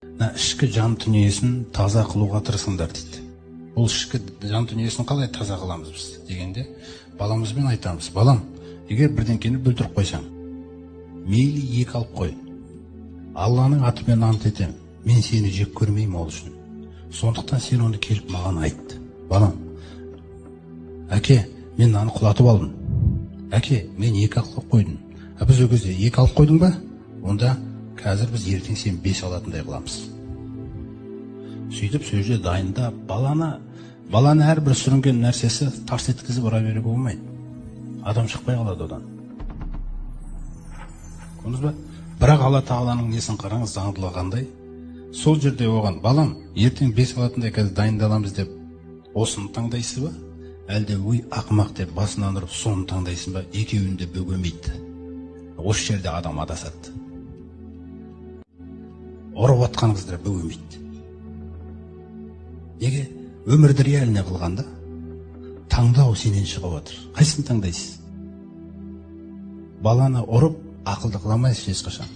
ішкі жан дүниесін таза қылуға тырысыңдар дейді. Бұл ішкі жан дүниесін қалай таза қыламыз біз дегенде, баламызбен айтамыз: балам, егер бірдеңкені бүлдіріп қойсаң, мейлі екі алып қой. Алланың атымен ант етем, мен сені жек көрмеймін ол үшін. Сондықтан сен оны келіп маған айт. Балам, әке, мен наны құлатып алдым. Әке, мен екі алып қойдым. Біз ол кезде екі алып қойдың ба? Онда қазір біз ертең сен 5 алатындай қыламыз. Сөйтіп сөзде дайында баланы әрбір сүрінген нәрсесі тарс еткізіп ұра беруге болмайды. Адам шықпай қалады одан. Көрдіңіз ба? Бірақ Алла Тағаланың несін қараңыз, заңдылығы қандай. Сол жерде оған: балам, ертең 5 алатындай қазір дайындаламыз деп осыны таңдайсыз ба? Әлде өй ақымақ деп басынан ұрып соны таңдайсың ба? Екеуін де бөгемейді. Осы жерде адам адасады. Ұрып атқан қыздар бөгемейді. Неге? Өмірді реаліне қылғанда таңдау сенен шығып отыр. Қайсысын таңдайсыз? Баланы ұрып ақылды қыламайсыз ешқашан.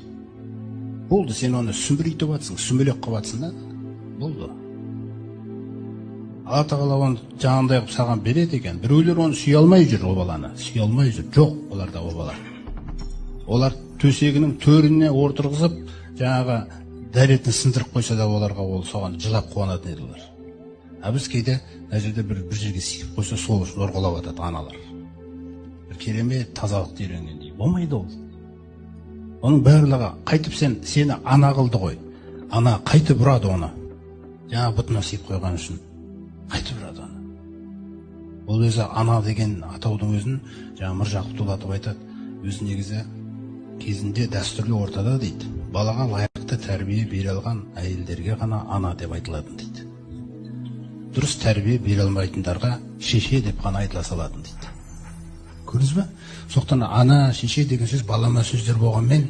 Болды, сен оны сүмбірейтіп атсың, сүмбелек қылып атсың да, болды. Алла Тағала оны жаңағындай қылып саған береді екен. Біреулер оны сүйе алмай жүр, о баланы. Сүйе алмай жүр. Жоқ, оларда о бала. Олар төсегінің төріне отырғызып, жаңағы дәретін сындырып қойса да оларға ол соған жылап қуанатын еді олар. Біз кейде мына жерде бір жерге сиіп қойса сол үшін ұрғылап атады аналар. Бір керемет тазалықты үйренгендей. Болмайды ол. Оның барлығы қайтып сені ана қылды ғой. Ана қайтып ұрады оны. Жаңа бұтына сиіп қойған үшін қайтып ұрады оны. Ол өзі ана деген атаудың өзін жаңа Міржақып Дулатов айтады. Өзі негізі кезінде дәстүрлі ортада дейді, балаға лайықты тәрбие бере алған әйелдерге ғана ана деп айтылатын дейді. Дұрыс тәрбие бере алмайтындарға шеше деп қана айтыла салатын дейді. Көрдіңіз бе? Соқтан ана, шеше деген сөз балама сөздер болғанмен,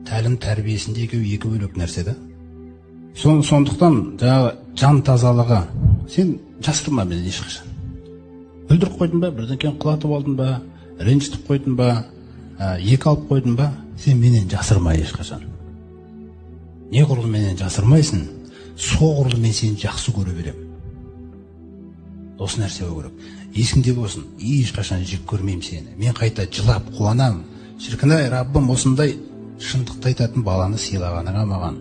тәлім тәрбиесінде екі бөлек нәрсе да. Сондықтан жан тазалығы сен жасырма менен ешқашан. Бүлдіріп қойдың ба, бірдеңкені құлатып алдың ба, ренжітіп қойдың ба, екі алып қойдың ба, сен менен жасырма ешқашан. Не құрылы менен жасырмайсың, соғырлы мен сені жақсы көре берем. Осы нәрсе болу керек. Есіңде болсын, ешқашан жек көрмеймін сені. Мен қайта жылап қуанам. Шіркін-ай, Раббым осындай шындықты айтатын баланы сыйлағаныңа маған.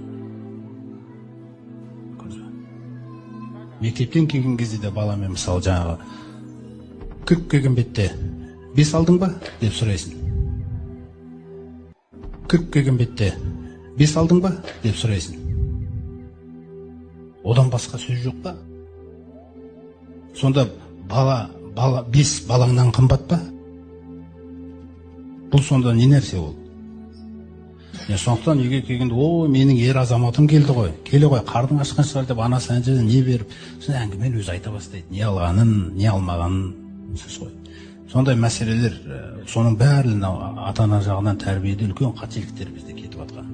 Мектептен келген кезде де баламен мысалы жаңағы кіріп келген бетте 5 алдың ба деп сұрайсың. Кіріп келген бетте 5 алдың ба деп сұрайсың. Одан басқа сөз жоқ па? Сонда 5 балаңнан қымбат па? Бұл сонда не нәрсе ол? Сондықтан үйге келгенде: о, менің ер азаматым келді ғой, келе ғой, қардың ашқан шығар деп анасы әншеден не беріп, әңгімен өзі айта бастайды. Не алғанын, не алмағанын сөз ғой. Сондай мәселелер, соның бәрін ата-ана жағынан тәрбиеде үлкен қателіктер бізде кетіп жатқан.